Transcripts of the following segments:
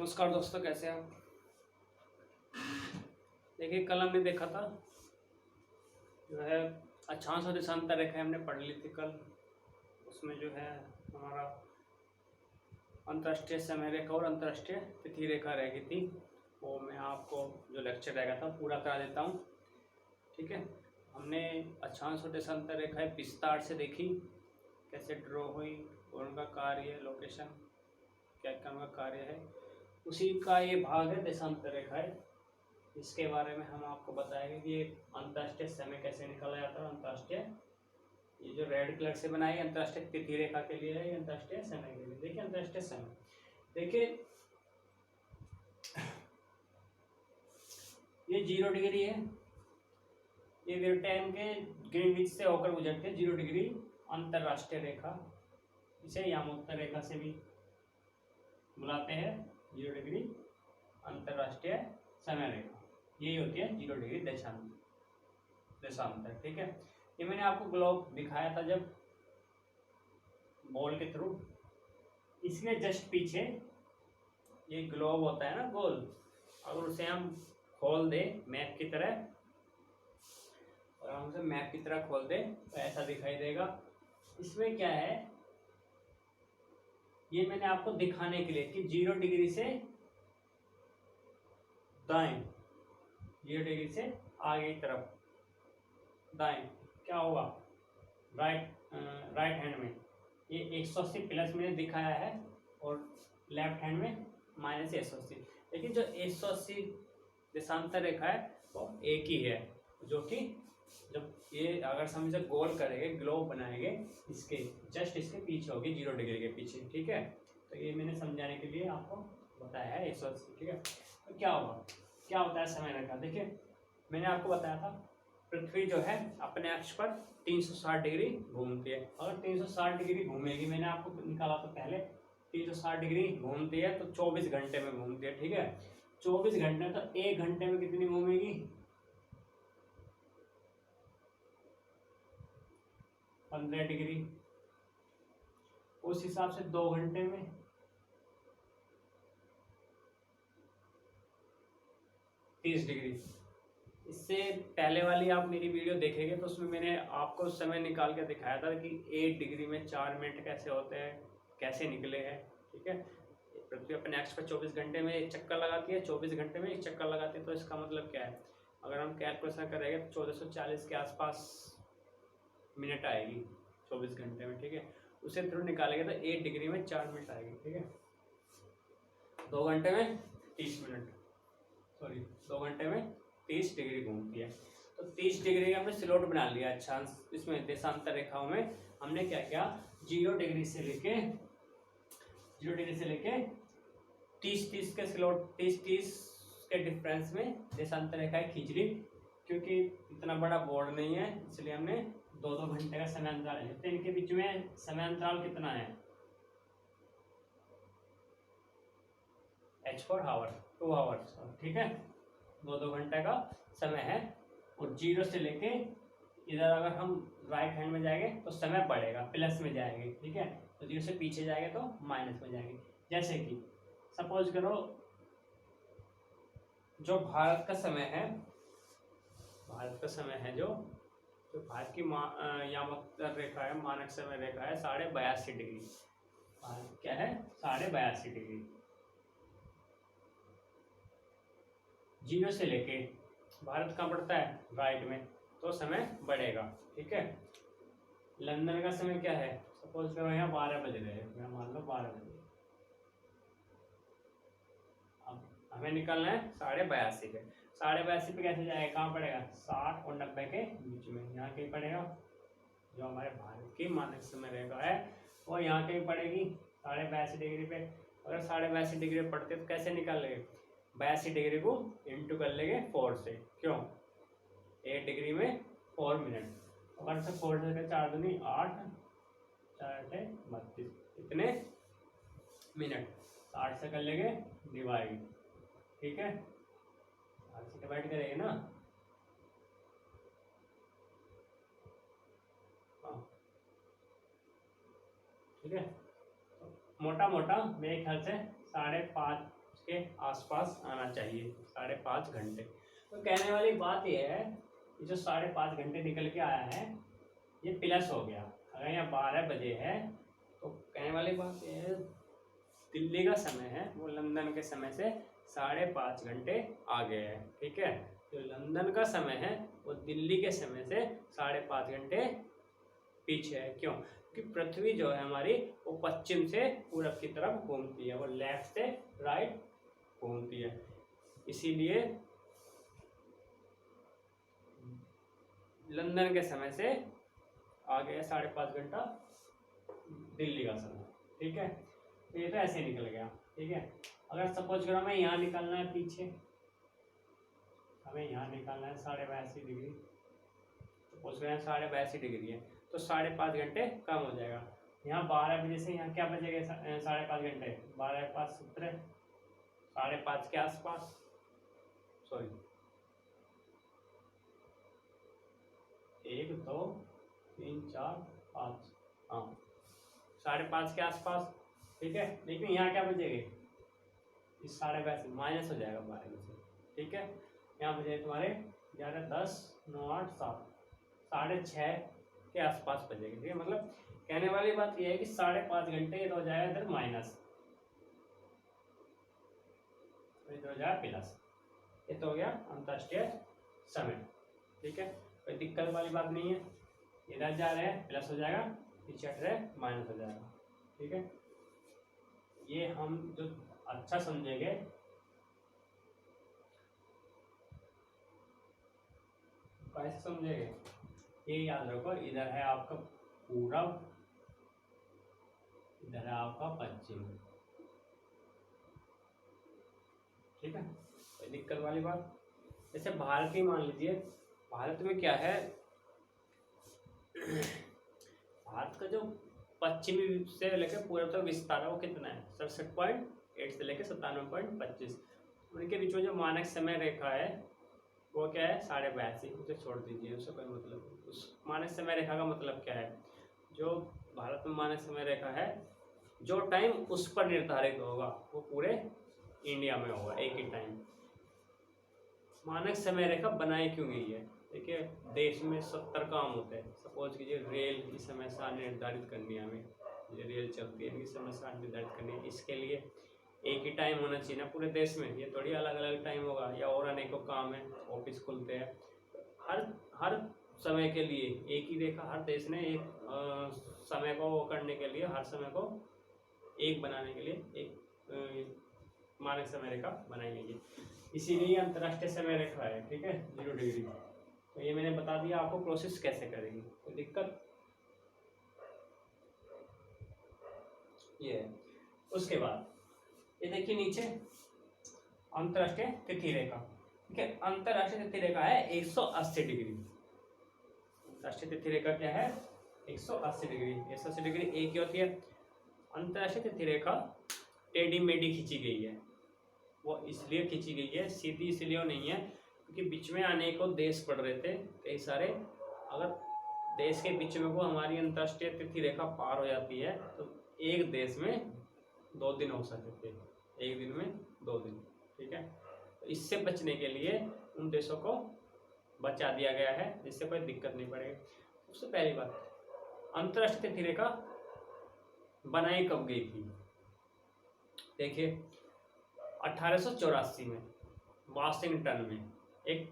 नमस्कार दोस्तों, कैसे हैं आप। देखिए, कल हमने देखा था जो है अक्षांश और देशांतर रेखा हमने पढ़ ली थी कल। उसमें जो है हमारा अंतर्राष्ट्रीय समय रेखा और अंतर्राष्ट्रीय तिथि रेखा रह गई थी। वो मैं आपको जो लेक्चर रहेगा था पूरा करा देता हूँ, ठीक है। हमने अक्षांश और देशांतर रेखाएं विस्तार से देखी, कैसे ड्रॉ हुई और उनका कार्य, लोकेशन, क्या क्या उनका कार्य है। उसी का ये भाग है देशांतर रेखाएं। इसके बारे में हम आपको बताएंगे कि ये अंतर्राष्ट्रीय समय कैसे निकाला जाता है। अंतर्राष्ट्रीय, ये जो रेड कलर से बनाई अंतर्राष्ट्रीय तिथि रेखा के लिए है, ये अंतर्राष्ट्रीय समय के लिए। देखिए अंतर्राष्ट्रीय समय, देखिए ये 0 डिग्री है। ये वेरटाइम के ग्रीनविच से होकर गुजरती है 0 डिग्री अंतर्राष्ट्रीय रेखा। इसे यामोत्तर रेखा से भी बुलाते हैं। 0 डिग्री अंतर्राष्ट्रीय समय रेखा यही होती है 0 डिग्री देशांतर, ठीक है। ये मैंने आपको ग्लोब दिखाया था जब बॉल के थ्रू। इसके जस्ट पीछे ये ग्लोब होता है ना, गोल। अगर उसे हम खोल दे मैप की तरह, और हम उसे मैप की तरह खोल दे तो ऐसा दिखाई देगा। इसमें क्या है, ये मैंने आपको दिखाने के लिए कि 0 डिग्री से दाएं, 0 डिग्री से आगे की तरफ दाएं क्या होगा, राइट हैंड में ये 180 प्लस मैंने दिखाया है और लेफ्ट हैंड में माइनस 180। लेकिन जो 180 देशांतर रेखा है वो एक ही है, जो कि जब ये अगर हम इसे गोल करेंगे, ग्लोब बनाएंगे, इसके जस्ट इसके पीछे होगी 0 डिग्री के पीछे, ठीक है। तो ये मैंने समझाने के लिए आपको बताया है 180, ठीक है। तो क्या होगा, क्या होता है समय रेखा। देखिए मैंने आपको बताया था पृथ्वी जो है अपने अक्ष पर 360 डिग्री घूमती है। अगर 360 डिग्री घूमेगी, मैंने आपको निकाला था पहले, 360 डिग्री घूमती है तो 24 घंटे में घूमती है, ठीक है। 24 घंटे तो 1 घंटे में कितनी घूमेगी, 15 डिग्री। उस हिसाब से 2 घंटे में 30 डिग्री। इससे पहले वाली आप मेरी वीडियो देखेंगे तो उसमें मैंने आपको समय निकाल के दिखाया था कि 1 डिग्री में 4 मिनट कैसे होते हैं, कैसे निकले हैं, ठीक है। पृथ्वी अपने अक्ष पर 24 घंटे में एक चक्कर लगाती है, 24 घंटे में एक चक्कर लगाती है। तो इसका मतलब क्या है, अगर हम कैलकुलेशन करेंगे तो 1440 के आसपास मिनट आएगी 24 घंटे में, ठीक है। उसे थ्रू निकालेंगे तो 1 डिग्री में 4 मिनट आएगी, ठीक है। 2 घंटे में 30 मिनट, सॉरी 2 घंटे में 30 डिग्री घूमती है। तो 30 डिग्री का हमने स्लॉट बना लिया। अच्छा, इसमें देशांतर रेखाओं में हमने क्या किया, 0 डिग्री से लेके 30 के स्लॉट, 30 के डिफरेंस में देशांतर रेखाएं खींच ली। क्योंकि इतना बड़ा बोर्ड नहीं है इसलिए हमने 2-2 घंटे का समय अंतराल है। तो इनके बीच में समय अंतराल कितना है, h for hour, 2 आवर्स, ठीक है। 2-2 घंटे का समय है। और 0 से लेके इधर अगर हम राइट हैंड में जाएंगे तो समय बढ़ेगा, प्लस में जाएंगे, ठीक है। तो 0 से पीछे जाएंगे तो माइनस में जाएंगे। जैसे कि सपोज करो जो भारत का समय है, जो भारत की यामोत्तर रेखा है, मानक समय रेखा है 82.5 डिग्री। भारत क्या है, 82.5 डिग्री। 0 से लेके भारत कहाँ पड़ता है, राइट में, तो समय बढ़ेगा, ठीक है। लंदन का समय क्या है, सपोज करो यहाँ 12 बज रहे हैं, मान लो 12 बजे। अब हमें निकलना है 82.5 पे। 82.5 पे कैसे जाएगा, कहाँ पड़ेगा, 60 और 90 के बीच में, यहाँ कहीं पड़ेगा। जो हमारे भारत की मानक समय रेखा है वो यहाँ कहीं पड़ेगी 82.5 डिग्री पे। अगर 82.5 डिग्री पे पड़ते तो कैसे निकाल लेंगे, 82 डिग्री को इंटू कर लेंगे 4 से। क्यों, 1 डिग्री में 4 मिनट। अगर से 4 से 4 दूनी 8, 4 से 32, इतने मिनट। 60 से कर लेंगे डिवाइड, ठीक है। 60 से डिवाइड करेंगे ना, हाँ, ठीक है। मोटा मोटा मेरे ख्याल से 5.5 के आसपास आना चाहिए, 5.5 घंटे। तो कहने वाली बात यह है कि जो 5.5 घंटे निकल के आया है ये प्लस हो गया। अगर यहाँ 12 बजे है तो कहने वाली बात यह है दिल्ली का समय है वो लंदन के समय से 5.5 घंटे आगे है। ठीक है, जो लंदन का समय है वो दिल्ली के समय से 5.5 घंटे पीछे है। क्यों? क्योंकि पृथ्वी जो है हमारी वो पश्चिम से पूरब की तरफ घूमती है, वो लेफ्ट से राइट घूमती है, इसीलिए लंदन के समय से आगे है 5.5 घंटा दिल्ली का समय। ठीक है, तो ये तो ऐसे निकल गया। ठीक है, अगर सपोज करो हमें यहाँ निकालना है पीछे, हमें यहाँ निकालना है 82.5 डिग्री, सपोज करें 82.5 डिग्री है तो 5.5 घंटे कम हो जाएगा। यहाँ 12 बजे से यहाँ क्या बचेगा 5.5 घंटे, 12 5 17, 5.5 के आसपास, सॉरी 1 2 3 4 5, हाँ 5.5 के आसपास। ठीक है, लेकिन यहाँ क्या बचेगा, इस 82.5 माइनस हो जाएगा 12 में से। ठीक है, यहाँ बचेगा तुम्हारे 11 10 9 8 7, 6.5 के आसपास बचेगा। ठीक है, मतलब कहने वाली बात यह है कि 5.5 घंटे ये तो हो जाएगा इधर माइनस, इधर हो जाएगा प्लस, ये तो हो गया अंतर्राष्ट्रीय समय। ठीक है, कोई दिक्कत वाली बात नहीं है, इधर जा रहे हैं प्लस हो जाएगा, पीछे हट रहे माइनस हो जाएगा। ठीक है, ये हम जो अच्छा समझेंगे कैसे समझेंगे, ये याद रखो, इधर है आपका पूरब, इधर है आपका पश्चिम। ठीक है, कोई दिक्कत वाली बात। जैसे भारत ही मान लीजिए, भारत में क्या है, भारत का जो पश्चिमी से लेकर पूर्व तक विस्तार है वो कितना है 67.8 से लेकर 97.25। उनके बीच में जो मानक समय रेखा है वो क्या है 82.5, उसे छोड़ दीजिए, उससे कोई मतलब। उस मानक समय रेखा का मतलब क्या है, जो भारत में मानक समय रेखा है जो टाइम उस पर निर्धारित होगा वो पूरे इंडिया में होगा एक ही टाइम। मानक समय रेखा बनाई क्यों गई है, देखिए देश में 70 काम होते हैं। सपोज कीजिए रेल की समय सारणी निर्धारित करनी है हमें, जो रेल चलती है इनकी समय सारणी निर्धारित करनी है, इसके लिए एक ही टाइम होना चाहिए ना पूरे देश में, ये थोड़ी अलग अलग टाइम होगा। या और अनेकों काम है, ऑफिस खुलते हैं, हर समय के लिए एक ही रेखा, हर देश ने एक समय को करने के लिए, हर समय को एक बनाने के लिए एक मानक समय रेखा बनाई गई है, इसीलिए अंतर्राष्ट्रीय समय रेखा है। ठीक है, 0 डिग्री। तो ये मैंने बता दिया आपको प्रोसेस कैसे करेंगे, कोई दिक्कत ये है। उसके बाद ये देखिए नीचे अंतर्राष्ट्रीय तिथि रेखा। ठीक है, अंतर्राष्ट्रीय तिथि रेखा है 180 डिग्री। अंतर्राष्ट्रीय तिथि रेखा क्या है 180 डिग्री। 180 डिग्री एक ही होती है। अंतर्राष्ट्रीय तिथि रेखा टेढ़ी मेढ़ी खींची गई है, वो इसलिए खींची गई है, सीधी इसलिए नहीं है क्योंकि बीच में अनेकों देश पड़ रहे थे कई सारे। अगर देश के बीच में वो हमारी अंतर्राष्ट्रीय तिथि रेखा पार हो जाती है तो एक देश में 2 दिन हो सकते थे, एक दिन में 2 दिन। ठीक है, तो इससे बचने के लिए उन देशों को बचा दिया गया है जिससे कोई दिक्कत नहीं पड़ेगी। सबसे पहली बात, अंतर्राष्ट्रीय तिथि रेखा बनाई कब गई थी, देखिए 1884 में वाशिंगटन में एक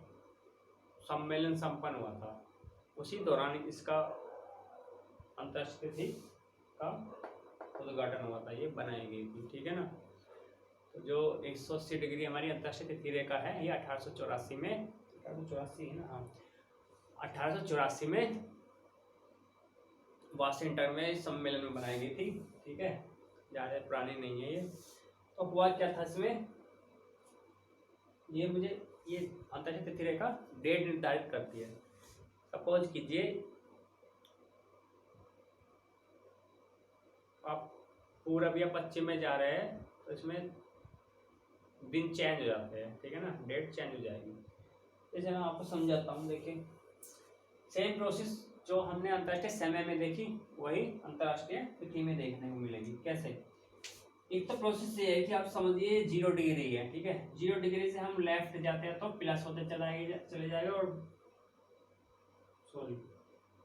सम्मेलन संपन्न हुआ था, उसी दौरान इसका अंतर्राष्ट्रीय तिथि का उद्घाटन हुआ था, ये बनाई गई थी। ठीक है ना, तो जो 180 डिग्री हमारी अंतर्राष्ट्रीय तिथि रेखा है ये 1884 में, 1884 है ना, हाँ 1884 में वाशिंगटन में सम्मेलन में बनाई गई थी। ठीक है, ज़्यादा पुरानी नहीं है ये। तो हुआ क्या था इसमें, ये अंतर्राष्ट्रीय तिथि रेखा डेट निर्धारित करती है। सपोज कीजिए आप पूरब या पश्चिम में जा रहे हैं तो इसमें दिन चेंज हो जाते हैं। ठीक है ना, डेट चेंज हो जाएगी। जैसे मैं आपको समझाता हूँ, देखिए सेम प्रोसेस जो हमने अंतर्राष्ट्रीय समय में देखी वही अंतर्राष्ट्रीय तिथि में देखने को मिलेगी। कैसे, एक तो प्रोसेस ये है कि आप समझिए 0 डिग्री है, ठीक है। 0 डिग्री से हम लेफ्ट जाते हैं तो प्लस होते चले जाएगा, और सॉरी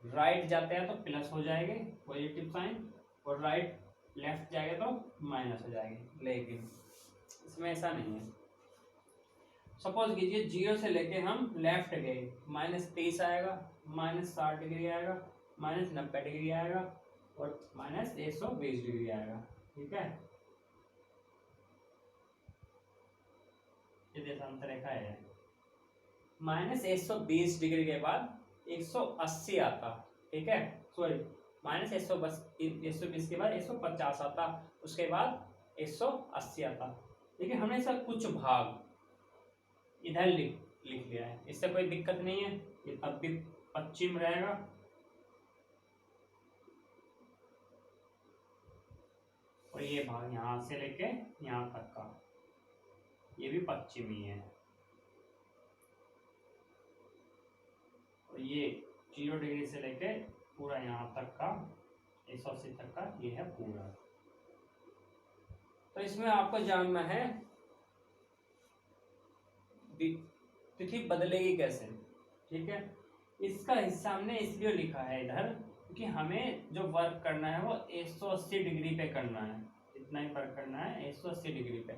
राइट जाते हैं तो प्लस हो जाएंगे पॉजिटिव साइन, और राइट लेफ्ट जाएगा तो माइनस हो जाएंगे। लेकिन इसमें ऐसा नहीं है। सपोज कीजिए 0 से लेके हम लेफ्ट गए, -23 आएगा, -60 डिग्री आएगा, -90 डिग्री आएगा, और -120 डिग्री आएगा, ठीक है। ये देशांतर रेखा है। -120 डिग्री के बाद 180 आता, ठीक है। सॉरी -120 के बाद 150 आता, उसके बाद 180 आता। देखिए हमने इसका कुछ भाग इधर लिख लिया है, इससे कोई दिक्कत नहीं है। ये तब भी पश्चिम रहेगा, और ये भाग यहाँ से लेके यहाँ तक का ये भी पश्चिम ही है, और ये 0 डिग्री से लेके पूरा यहाँ तक का 180 तक का ये है पूरा। तो इसमें आपको जानना है तिथि बदलेगी कैसे, ठीक है। इसका हिस्सा हमने इसलिए लिखा है इधर क्योंकि हमें जो वर्क करना है वो 180 डिग्री पे करना है, इतना ही वर्क करना है 180 डिग्री पे।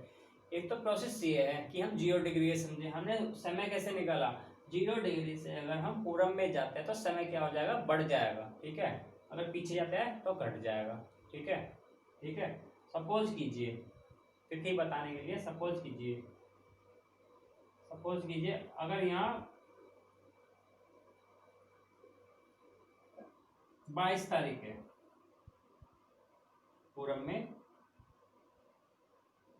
एक तो प्रोसेस ये है कि हम 0 डिग्री समझे, हमने समय कैसे निकाला, 0 डिग्री से अगर हम पूरब में जाते हैं तो समय क्या हो जाएगा, बढ़ जाएगा, ठीक है। अगर पीछे जाते हैं तो घट जाएगा, ठीक है, ठीक है। सपोज कीजिए तिथि बताने के लिए, सपोज कीजिए अगर यहाँ 22 तारीख है, पूरब में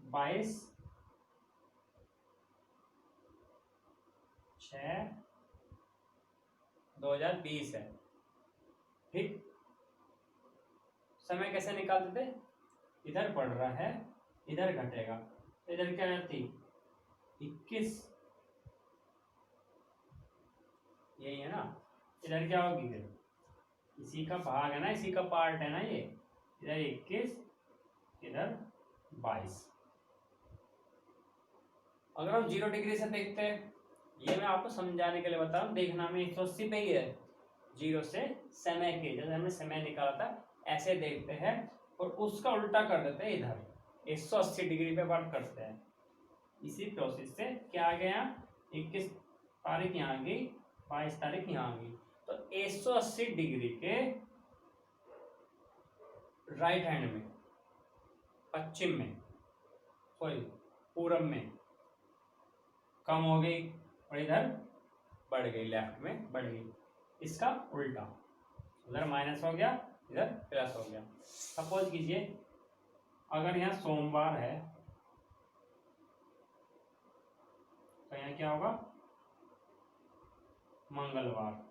22/6/2020 है, ठीक। समय कैसे निकालते थे, इधर बढ़ रहा है इधर घटेगा, तो इधर क्या रहती 21, यही है ना। इधर क्या होगी फिर, इसी का भाग है ना, इसी का पार्ट है ना ये, इधर 21 इधर 22। अगर हम 0 डिग्री से देखते हैं, ये मैं आपको समझाने के लिए बता रहा हूँ, देखना में 180 पे ही है। 0 से समय के, जैसे हमने समय निकाला था ऐसे देखते हैं, और उसका उल्टा कर देते हैं, इधर 180 डिग्री पे वर्क करते हैं। इसी प्रोसेस से क्या आ गया, 21 तारीख यहाँ आ गई, 22 तारीख यहाँ आ गई, तो 180 डिग्री के राइट हैंड में, पश्चिम में, सॉरी पूरब में कम हो गई, और इधर बढ़ गई, लेफ्ट में बढ़ गई। इसका उल्टा, उधर माइनस हो गया इधर प्लस हो गया। सपोज कीजिए अगर यहाँ सोमवार है तो यहाँ क्या होगा, मंगलवार,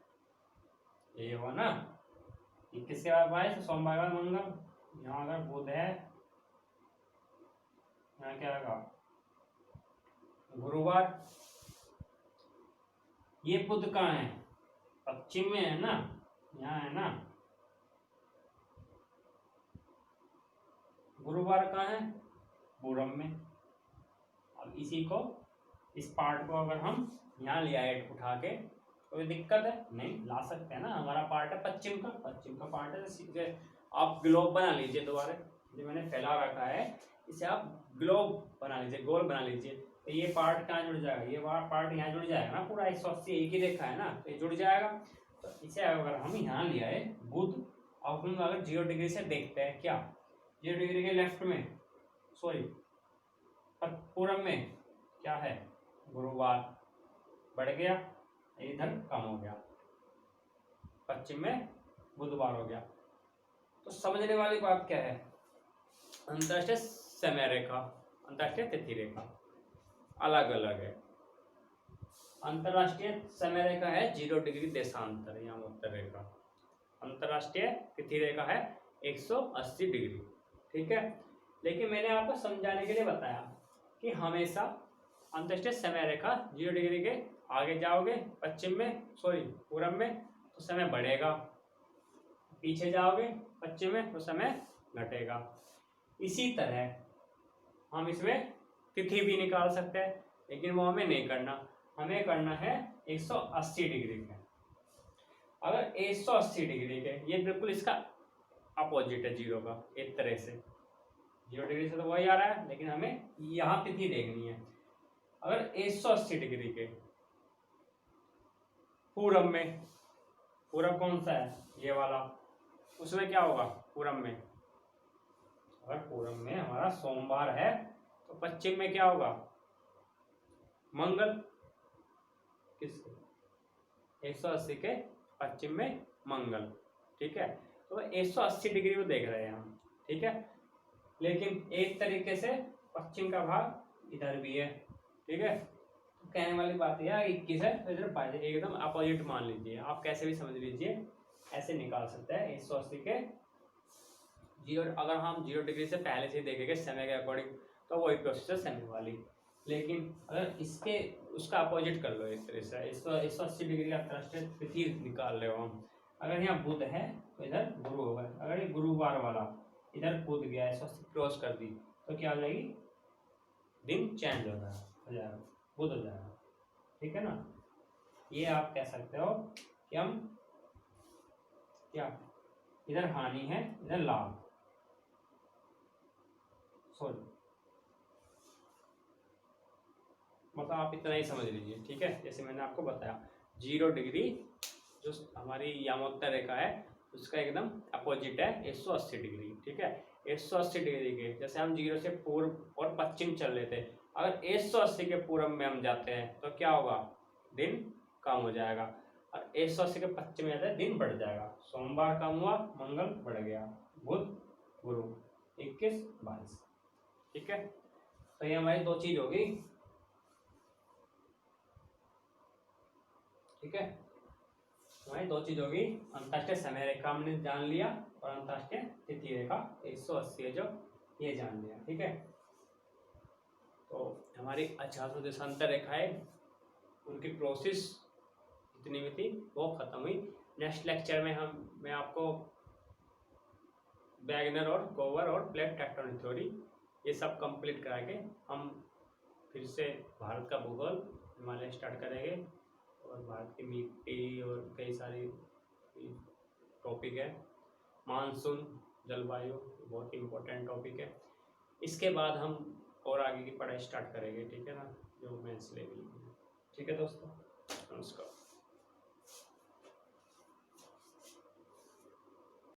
ये हुआ ना। 21 के बाद 22, सोमवार बाद मंगल। यहाँ अगर बुध है, यहाँ क्या होगा गुरुवार। ये बुध कहाँ है, पश्चिम में है ना, यहाँ है ना। गुरुवार कहाँ है, पूरब में। अब इसी को, इस पार्ट को अगर हम यहाँ ले आए उठा के, कोई दिक्कत है नहीं, ला सकते हैं ना। हमारा पार्ट है पश्चिम का पार्ट है। सीधे आप ग्लोब बना लीजिए, दोबारा जो मैंने फैला रखा है इसे आप ग्लोब बना लीजिए, गोल बना लीजिए। तो ये पार्ट कहाँ जुड़ जाएगा, ये पार्ट यहाँ जुड़ जाएगा ना, पूरा 180 एक ही रेखा है ना, तो ये जुड़ जाएगा। तो इसे अगर हम यहाँ ले आए बुध, अब हम अगर 0 डिग्री से देखते हैं, क्या 0 डिग्री के लेफ्ट में, सॉरी पूरब में क्या है, गुरुवार, बढ़ गया, इधर कम हो गया, पश्चिम में बुधवार हो गया। तो समझने वाली बात क्या है, अंतरराष्ट्रीय समय रेखा, अंतरराष्ट्रीय तिथि रेखा अलग अलग है। अंतरराष्ट्रीय समय रेखा है 0 डिग्री देशांतर, यहाँ उत्तर रेखा। अंतरराष्ट्रीय तिथि रेखा है 180 डिग्री, ठीक है। लेकिन मैंने आपको समझाने के लिए बताया कि हमेशा अंतरराष्ट्रीय समय रेखा 0 डिग्री के आगे जाओगे पश्चिम में, सॉरी पूरब में, तो समय बढ़ेगा, पीछे जाओगे पश्चिम में तो समय घटेगा। इसी तरह हम इसमें तिथि भी निकाल सकते हैं, लेकिन वो हमें नहीं करना, हमें करना है 180 डिग्री के। अगर 180 डिग्री के, ये बिल्कुल इसका अपोजिट है जीरो का, एक तरह से 0 डिग्री से तो वही आ रहा है, लेकिन हमें यहाँ तिथि देखनी है। अगर 180 डिग्री के पूरब में, पूरब कौन सा है, ये वाला, उसमें क्या होगा पूरब में, अगर पूरब में हमारा सोमवार है तो पश्चिम में क्या होगा, मंगल। किसके, 180 के पश्चिम में मंगल, ठीक है। तो 180 डिग्री को देख रहे हैं हम, ठीक है। लेकिन एक तरीके से पश्चिम का भाग इधर भी है, ठीक है। तो कहने वाली बात यह 21 है तो इधर 22, एकदम अपोजिट मान लीजिए, आप कैसे भी समझ लीजिए, ऐसे निकाल सकते हैं 180 के 0। अगर हम 0 डिग्री से पहले से देखेंगे समय के अकॉर्डिंग तो वही प्रोसेस है समय वाली, लेकिन अगर इसके उसका अपोजिट कर लो एक तरह से, 180 डिग्री का तिथि निकाल रहे हो हम। अगर यहाँ बुध है तो इधर गुरु होगा, अगर ये गुरुवार वाला इधर कूद गया, 180 क्रॉस कर दी तो क्या हो जाएगी, दिन चेंज हो जाएगा, बुध हो जाएगा, ठीक है ना। ये आप कह सकते हो कि हम क्या, इधर हानि है इधर लाभ, सॉरी, मतलब आप इतना ही समझ लीजिए, ठीक है। जैसे मैंने आपको बताया 0 डिग्री जो हमारी यामोत्तर रेखा है उसका एकदम अपोजिट है 180 डिग्री, ठीक है। 180 डिग्री के, जैसे हम 0 से पूर्व और पश्चिम चल रहे थे, अगर 180 के पूर्व में हम जाते हैं तो क्या होगा, दिन कम हो जाएगा, और 180 के पश्चिम में जाते हैं दिन बढ़ जाएगा। सोमवार कम हुआ, मंगल बढ़ गया, बुध गुरु 21 22, ठीक है। तो ये हमारी दो चीज होगी, ठीक है। हमारी दो चीज होगी, अंतर्राष्ट्रीय समय रेखा हमने जान लिया और अंतर्राष्ट्रीय तिथि रेखा 180 है जो ये जान लिया, ठीक है। तो हमारी 1800 देशांतर रेखाएं उनकी प्रोसेस जितनी भी थी वो खत्म हुई। नेक्स्ट लेक्चर में मैं आपको वैगनर और गोवर और प्लेट टेक्टोनिक थ्योरी ये सब कंप्लीट करा के हम फिर से भारत का भूगोल हिमालय स्टार्ट करेंगे, और भारत की मिट्टी और कई सारी टॉपिक है, मानसून, जलवायु बहुत इम्पोर्टेंट टॉपिक है। इसके बाद हम और आगे की पढ़ाई स्टार्ट करेंगे, ठीक है ना, जो मेंस लेवल की, ठीक है दोस्तों, नमस्कार।